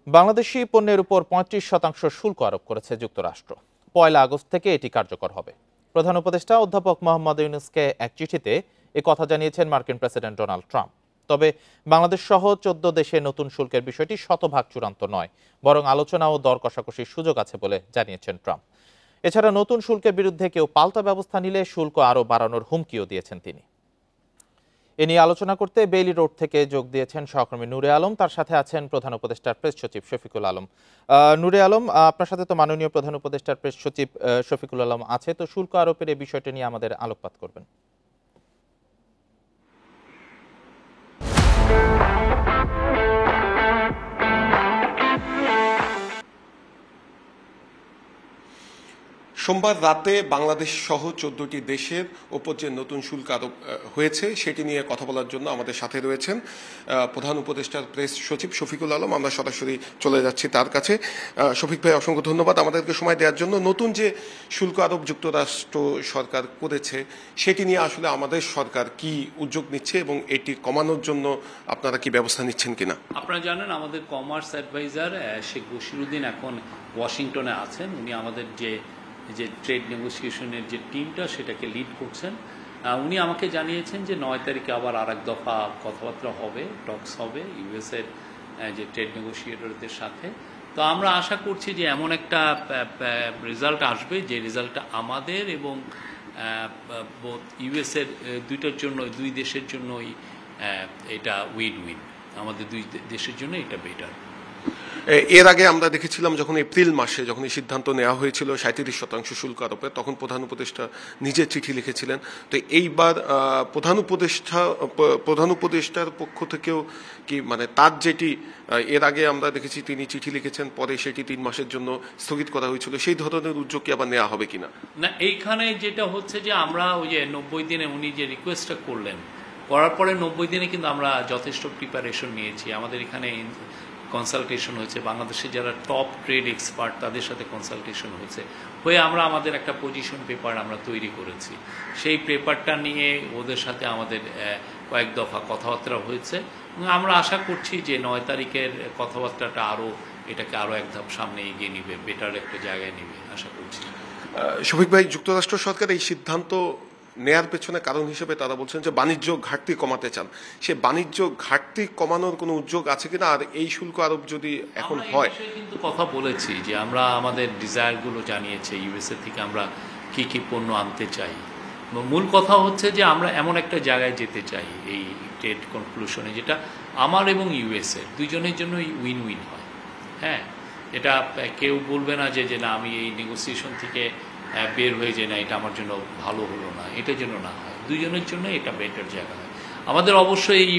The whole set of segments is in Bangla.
বাংলাদেশি পণ্যের উপর ৩৫% শুল্ক আরোপ করেছে যুক্তরাষ্ট্র। ১ আগস্ট থেকে এটি কার্যকর হবে। প্রধান উপদেষ্টা অধ্যাপক মোহাম্মদ ইউনূসকে এক চিঠিতে এ কথা জানিয়েছেন মার্কিন প্রেসিডেন্ট ডোনাল্ড ট্রাম্প। তবে বাংলাদেশ সহ ১৪ দেশে নতুন শুল্কের বিষয়টি শতভাগ চূড়ান্ত নয়, বরং আলোচনা ও দর কষাকষির সুযোগ আছে বলে জানিয়েছেন ট্রাম্প। এছাড়া নতুন শুল্কের বিরুদ্ধে কেউ পাল্টা ব্যবস্থা নিলে শুল্ক আরও বাড়ানোর হুমকিও দিয়েছেন তিনি। এ নিয়ে আলোচনা করতে বেইলি রোড থেকে যোগ দিয়েছেন সহকর্মী নূরে আলম, তার সাথে আছেন প্রধান উপদেষ্টার প্রেস সচিব শফিকুল আলম। নূরে আলম, আপনার সাথে তো মাননীয় প্রধান উপদেষ্টার প্রেস সচিব শফিকুল আলম আছে, তো শুল্ক আরোপের এই বিষয়টি নিয়ে আমাদের আলোকপাত করবেন। সোমবার রাতে বাংলাদেশ সহ ১৪টি দেশের ওপর যে নতুন শুল্ক আরোপ হয়েছে সেটি নিয়ে কথা বলার জন্য আমাদের সাথে রয়েছেন প্রধান উপদেষ্টার প্রেস সচিব শফিকুল আলম। আমরা সরাসরি চলে যাচ্ছি তার কাছে। শফিক ভাই, অসংখ্য ধন্যবাদ আমাদেরকে সময় দেওয়ার জন্য। নতুন যে শুল্ক আরোপ যুক্তরাষ্ট্র সরকার করেছে সেটি নিয়ে আসলে আমাদের সরকার কি উদ্যোগ নিচ্ছে এবং এটি কমানোর জন্য আপনারা কি ব্যবস্থা নিচ্ছেন কিনা? আপনারা জানেন আমাদের কমার্স অ্যাডভাইজার শেখ বশিরউদ্দিন এখন ওয়াশিংটনে আছেন। উনি আমাদের যে ট্রেড নেগোসিয়েশনের যে টিমটা সেটাকে লিড করছেন। উনি আমাকে জানিয়েছেন যে ৯ তারিখে আবার আরেক দফা কথাবার্তা হবে, টক্স হবে ইউএসের যে ট্রেড নেগোসিয়েটরদের সাথে। তো আমরা আশা করছি যে এমন একটা রেজাল্ট আসবে যে রেজাল্টটা আমাদের এবং ইউএসের দুই দেশের জন্যই এটা উইন উইন, আমাদের দুই দেশের জন্য এটা বেটার। এর আগে আমরা দেখেছিলাম যখন এপ্রিল মাসে যখন এই সিদ্ধান্ত নেওয়া হয়েছিল ৩৭% শুল্ক আরোপে, তখন প্রধান উপদেষ্টা নিজে চিঠি লিখেছিলেন। তো এইবার প্রধান উপদেষ্টার পক্ষ থেকেও কি মানে তার যেটি এর আগে আমরা দেখেছি তিনি চিঠি লিখেছেন, পরে সেটি ৩ মাসের জন্য স্থগিত করা হয়েছিল, সেই ধরনের উদ্যোগ কি আবার নেওয়া হবে কিনা? না, এইখানে যেটা হচ্ছে যে আমরা ওই যে ৯০ দিনে উনি যে রিকোয়েস্টটা করলেন, করার পরে ৯০ দিনে কিন্তু আমরা যথেষ্ট প্রিপারেশন নিয়েছি। আমাদের এখানে কনসালটেশন হয়েছে, বাংলাদেশে যারা টপ ট্রেড এক্সপার্ট তাদের সাথে কনসালটেশন হয়েছে, হয়ে আমরা আমাদের একটা পজিশন পেপার আমরা তৈরি করেছি। সেই পেপারটা নিয়ে ওদের সাথে আমাদের কয়েক দফা কথাবার্তা হয়েছে এবং আমরা আশা করছি যে ৯ তারিখের কথাবার্তাটা এটাকে আরও এক ধাপ সামনে এগিয়ে নিবে, বেটার একটা জায়গায় নিবে আশা করছি। শফিক ভাই, যুক্তরাষ্ট্র সরকার এই সিদ্ধান্ত নেয়ার পেছনে কারণ হিসেবে তারা বলছেন যে বাণিজ্য ঘাটতি কমাতে চান। সে বাণিজ্য ঘাটতি কমানোর কোনো উদ্যোগ আছে কিনা, আর এই শুল্ক আরোপ যদি এখন হয়? কিন্তু কথা বলেছি যে আমরা আমাদের ডিজায়ারগুলো জানিয়েছি, ইউএসএ থেকে আমরা কি কি পণ্য আনতে চাই। মূল কথা হচ্ছে যে আমরা এমন একটা জায়গায় যেতে চাই এই ট্রেড কনক্লুশনে, যেটা আমার এবং ইউএসএ দুইজনের জন্যই উইন উইন হয়। হ্যাঁ, এটা কেউ বলবে না যে না আমি এই নেগোসিয়েশন থেকে বের হয়ে যায় না, এটা আমার জন্য ভালো হলো না, এটার জন্য না হয়, দুজনের জন্য এটা বেটার জায়গা হয়। আমাদের অবশ্যই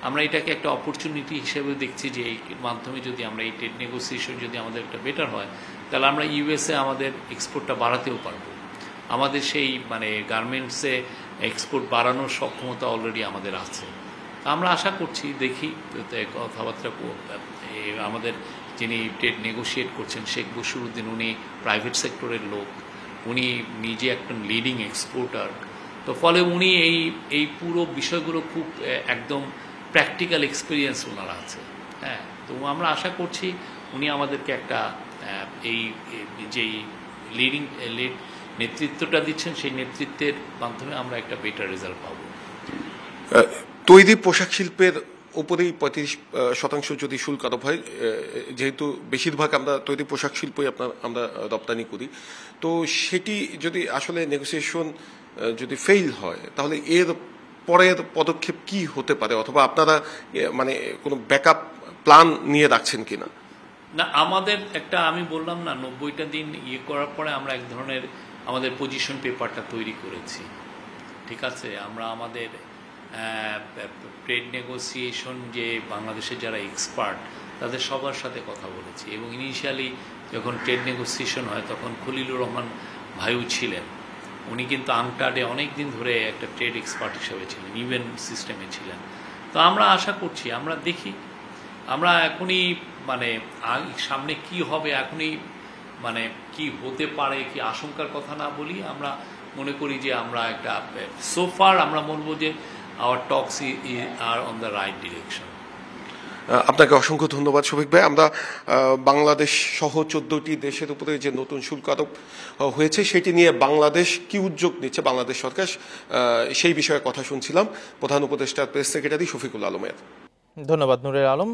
আমরা এটাকে একটা অপরচুনিটি হিসেবে দেখছি যে এই মাধ্যমে যদি আমরা এই ট্রেড নেগোসিয়েশন যদি আমাদের একটা বেটার হয়, তাহলে আমরা ইউএসএ আমাদের এক্সপোর্টটা বাড়াতেও পারবো। আমাদের সেই গার্মেন্টসে এক্সপোর্ট বাড়ানোর সক্ষমতা অলরেডি আমাদের আছে। আমরা আশা করছি, দেখি কথাবার্তা আমাদের যিনি ট্রেড নেগোশিয়েট করছেন শেখ বশিরউদ্দিন, উনি প্রাইভেট সেক্টরের লোক, উনি নিজে একজন লিডিং এক্সপোর্টার। তো ফলে উনি এই পুরো বিষয়গুলো খুব একদম প্র্যাকটিক্যাল এক্সপিরিয়েন্স ওনার আছে। হ্যাঁ, তো আমরা আশা করছি উনি আমাদেরকে একটা এই যেই লিডিং নেতৃত্বটা দিচ্ছেন সেই নেতৃত্বের মাধ্যমে আমরা একটা বেটার রেজাল্ট পাবো। তৈরি পোশাক শিল্পের উপরেই ৩৫% যদি শুল্ক আরোপ হয়, যেহেতু বেশিরভাগ আমরা তৈরি পোশাক শিল্পই আমরা রপ্তানি করি, তো সেটি যদি আসলে নেগোসিয়েশন যদি ফেইল হয় তাহলে এর পরের পদক্ষেপ কি হতে পারে, অথবা আপনারা মানে কোনো ব্যাকআপ প্ল্যান নিয়ে রাখছেন কিনা? না, আমাদের একটা আমি বললাম না ৯০টা দিন করার পরে আমরা এক ধরনের আমাদের পজিশন পেপারটা তৈরি করেছি। ঠিক আছে, আমরা আমাদের ট্রেড নেগোসিয়েশন যে বাংলাদেশের যারা এক্সপার্ট তাদের সবার সাথে কথা বলেছি এবং ইনিশিয়ালি যখন ট্রেড নেগোসিয়েশন হয় তখন খলিলুর রহমান ভাইও ছিলেন। উনি কিন্তু আংটাডে অনেক দিন ধরে একটা ট্রেড এক্সপার্ট হিসেবে ছিলেন, ইভেন্ট সিস্টেমে ছিলেন। তো আমরা আশা করছি, আমরা দেখি, আমরা এখনই সামনে কি হবে, এখনই কি হতে পারে, কি আশঙ্কার কথা না বলি, আমরা মনে করি যে আমরা একটা সোফার আমরা বলবো যে our talks are on the right direction. আপনাকে অসংখ্য ধন্যবাদ শফিক ভাই। আমরা বাংলাদেশ সহ 14টি দেশের উপরে যে নতুন শুল্ক আরোপ হয়েছে সেটি নিয়ে বাংলাদেশ কি উদ্যোগ নিচ্ছে বাংলাদেশ সরকার, সেই বিষয়ে কথা শুনছিলাম প্রধান উপদেষ্টার প্রেস সেক্রেটারি শফিকুল আলমের। ধন্যবাদ নূরের আলম।